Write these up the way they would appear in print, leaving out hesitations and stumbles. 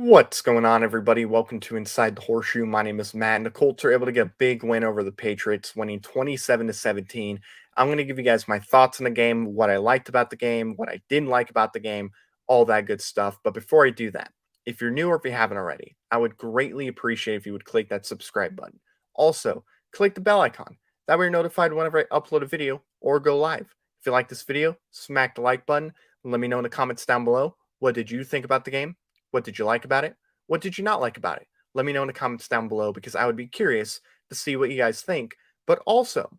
What's going on, everybody? Welcome to Inside the Horseshoe. My name is Matt, and the Colts are able to get a big win over the Patriots, winning 27-17. I'm going to give you guys my thoughts on the game, what I liked about the game, what I didn't like about the game, all that good stuff. But before I do that, if you're new or if you haven't already, I would greatly appreciate if you would click that subscribe button. Also, click the bell icon. That way you're notified whenever I upload a video or go live. If you like this video, smack the like button. Let me know in the comments down below. What did you think about the game? What did you like about it? What did you not like about it? Let me know in the comments down below because I would be curious to see what you guys think. But also,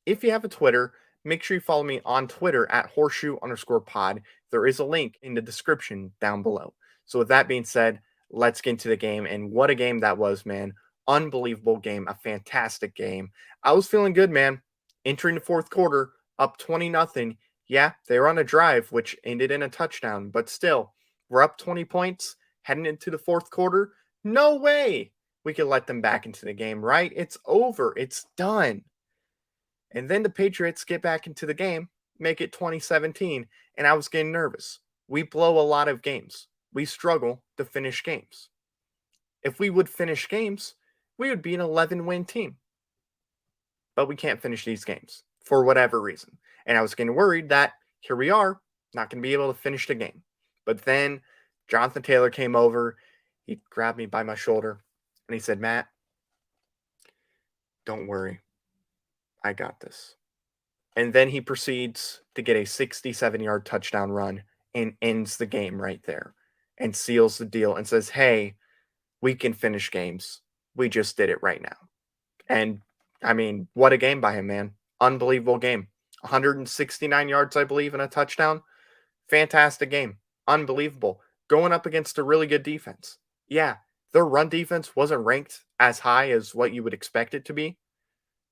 if you have a Twitter, make sure you follow me on Twitter at horseshoe_pod. There is a link in the description down below. So, with that being said, let's get into the game. And what a game that was, man. Unbelievable game, a fantastic game. I was feeling good, man. Entering the fourth quarter, up 20-0. Yeah, they were on a drive, which ended in a touchdown, but still, we're up 20 points heading into the fourth quarter. No way we could let them back into the game, right? It's over. It's done. And then the Patriots get back into the game, make it 2017, and I was getting nervous. We blow a lot of games. We struggle to finish games. If we would finish games, we would be an 11-win team. But we can't finish these games for whatever reason. And I was getting worried that here we are, not going to be able to finish the game. But then Jonathan Taylor came over. He grabbed me by my shoulder and he said, "Matt, don't worry. I got this." And then he proceeds to get a 67-yard touchdown run and ends the game right there and seals the deal and says, "Hey, we can finish games. We just did it right now." And I mean, what a game by him, man. Unbelievable game. 169 yards, I believe, and a touchdown. Fantastic game. Unbelievable. Going up against a really good defense. Yeah, their run defense wasn't ranked as high as what you would expect it to be,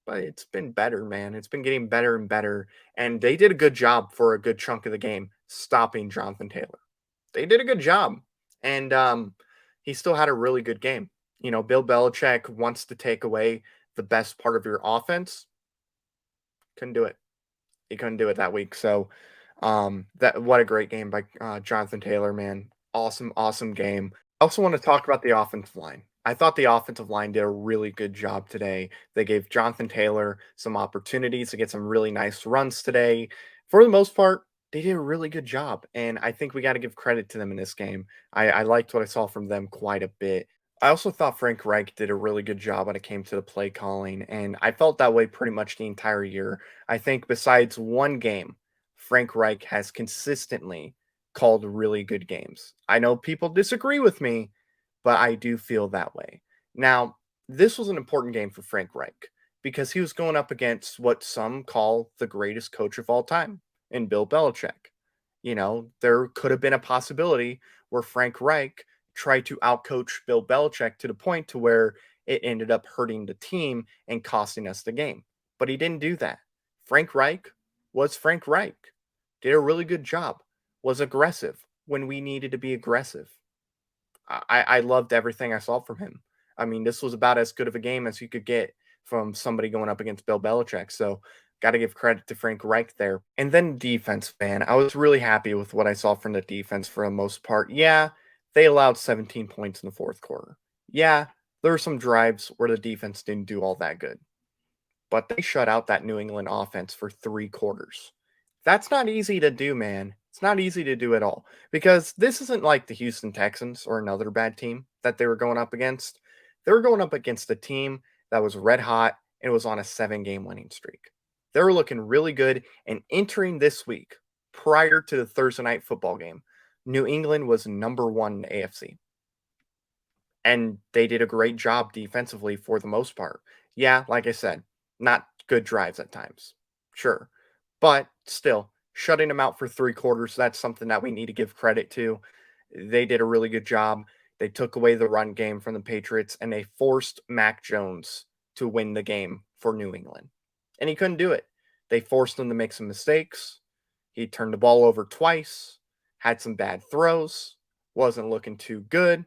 but it's been better, man. It's been getting better and better. And they did a good job for a good chunk of the game stopping Jonathan Taylor. They did a good job. And he still had a really good game. You know, Bill Belichick wants to take away the best part of your offense. Couldn't do it. He couldn't do it that week. So that what a great game by Jonathan Taylor, man. Awesome, awesome game. I also want to talk about the offensive line. I thought the offensive line did a really good job today. They gave Jonathan Taylor some opportunities to get some really nice runs today. For the most part, they did a really good job. And I think we got to give credit to them in this game. I liked what I saw from them quite a bit. I also thought Frank Reich did a really good job when it came to the play calling, and I felt that way pretty much the entire year. I think besides one game, Frank Reich has consistently called really good games. I know people disagree with me, but I do feel that way. Now, this was an important game for Frank Reich because he was going up against what some call the greatest coach of all time in Bill Belichick. You know, there could have been a possibility where Frank Reich tried to outcoach Bill Belichick to the point to where it ended up hurting the team and costing us the game. But he didn't do that. Frank Reich was Frank Reich. Did a really good job. Was aggressive when we needed to be aggressive. I loved everything I saw from him. I mean, this was about as good of a game as you could get from somebody going up against Bill Belichick. So, got to give credit to Frank Reich there. And then defense, man. I was really happy with what I saw from the defense for the most part. Yeah, they allowed 17 points in the fourth quarter. Yeah, there were some drives where the defense didn't do all that good, but they shut out that New England offense for 3 quarters. That's not easy to do, man. It's not easy to do at all because this isn't like the Houston Texans or another bad team that they were going up against. They were going up against a team that was red hot and was on a 7 game winning streak. They were looking really good and entering this week prior to the Thursday night football game. New England was number 1 in the AFC. And they did a great job defensively for the most part. Yeah, like I said, not good drives at times. Sure. But still, shutting them out for 3 quarters, that's something that we need to give credit to. They did a really good job. They took away the run game from the Patriots and they forced Mac Jones to win the game for New England. And he couldn't do it. They forced him to make some mistakes. He turned the ball over twice, had some bad throws, wasn't looking too good.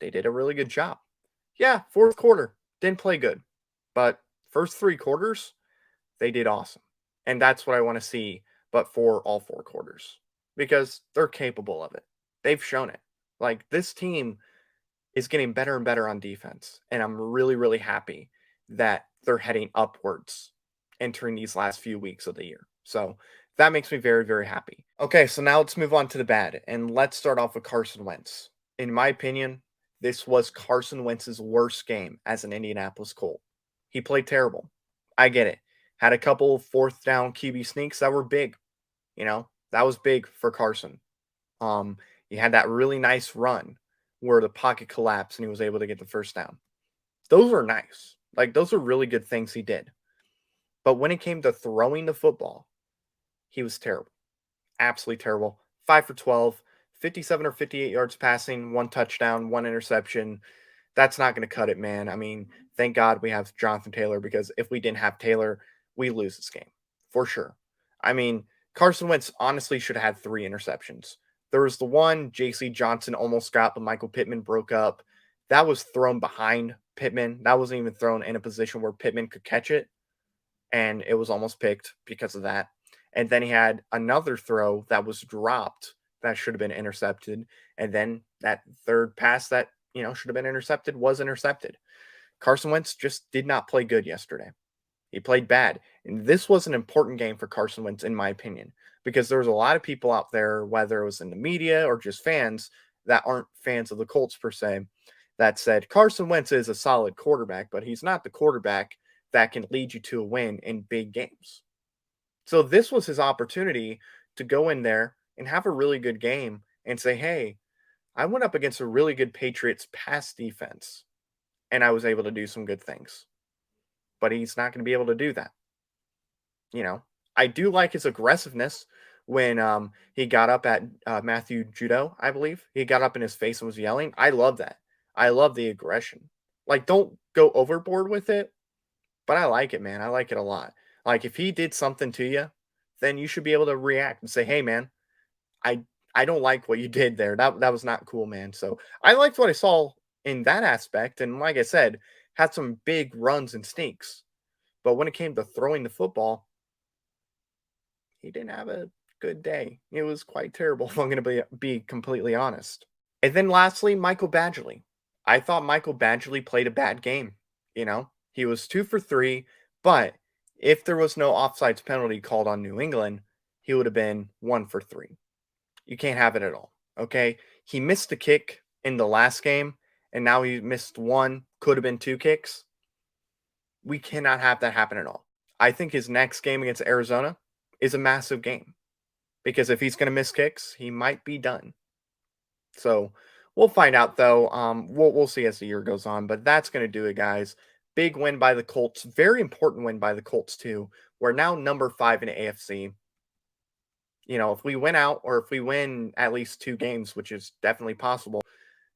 They did a really good job. Yeah, fourth quarter didn't play good, but first 3 quarters they did awesome, and that's what I want to see. But for all 4 quarters, because they're capable of it. They've shown it. Like, this team is getting better and better on defense, and I'm really, really happy that they're heading upwards entering these last few weeks of the year. So that makes me very, very happy. Okay, so now let's move on to the bad, and let's start off with Carson Wentz. In my opinion, this was Carson Wentz's worst game as an Indianapolis Colt. He played terrible. I get it. Had a couple fourth down QB sneaks that were big. That was big for Carson. Um, he had that really nice run where the pocket collapsed and he was able to get the first down. Those are nice. Like, those are really good things he did. But when it came to throwing the football, he was terrible. Absolutely terrible. 5 for 12, 57 or 58 yards passing, one touchdown, one interception. That's not going to cut it, man. I mean, thank God we have Jonathan Taylor, because if we didn't have Taylor, we lose this game for sure. I mean, Carson Wentz honestly should have had 3 interceptions. There was the one J.C. Johnson almost got, but Michael Pittman broke up. That was thrown behind Pittman. That wasn't even thrown in a position where Pittman could catch it, and it was almost picked because of that. And then he had another throw that was dropped that should have been intercepted. And then that third pass that, should have been intercepted was intercepted. Carson Wentz just did not play good yesterday. He played bad. And this was an important game for Carson Wentz, in my opinion, because there was a lot of people out there, whether it was in the media or just fans that aren't fans of the Colts per se, that said Carson Wentz is a solid quarterback, but he's not the quarterback that can lead you to a win in big games. So this was his opportunity to go in there and have a really good game and say, hey, I went up against a really good Patriots pass defense and I was able to do some good things. But he's not going to be able to do that. I do like his aggressiveness when he got up at Matthew Judo, I believe. He got up in his face and was yelling. I love that. I love the aggression. Like, don't go overboard with it, but I like it, man. I like it a lot. Like, if he did something to you, then you should be able to react and say, hey, man, I I don't like what you did there. That was not cool, man. So I liked what I saw in that aspect. And like I said, had some big runs and sneaks. But when it came to throwing the football, he didn't have a good day. It was quite terrible, if I'm going to be completely honest. And then lastly, Michael Badgley. I thought Michael Badgley played a bad game. He was 2 for 3, but if there was no offsides penalty called on New England, he would have been 1 for 3. You can't have it at all. Okay. He missed a kick in the last game, and now he missed one, could have been 2 kicks. We cannot have that happen at all. I think his next game against Arizona is a massive game, because if he's going to miss kicks, he might be done. So we'll find out, though. We'll see as the year goes on, but that's going to do it, guys. Big win by the Colts. Very important win by the Colts, too. We're now number 5 in the AFC. If we win out, or if we win at least 2 games, which is definitely possible,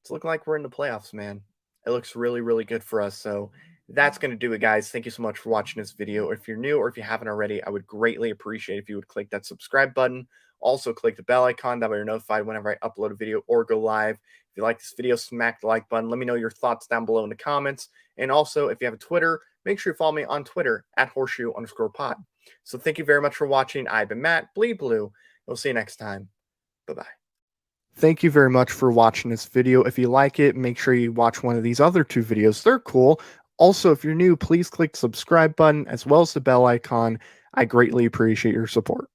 it's looking like we're in the playoffs, man. It looks really, really good for us. So that's going to do it, guys. Thank you so much for watching this video. If you're new or if you haven't already, I would greatly appreciate if you would click that subscribe button. Also, click the bell icon. That way you're notified whenever I upload a video or go live. If you like this video, smack the like button. Let me know your thoughts down below in the comments. And also, if you have a Twitter, make sure you follow me on Twitter at @horseshoe_pod. So thank you very much for watching. I've been Matt, Bleed Blue. We'll see you next time. Bye-bye. Thank you very much for watching this video. If you like it, make sure you watch one of these other 2 videos. They're cool. Also, if you're new, please click the subscribe button as well as the bell icon. I greatly appreciate your support.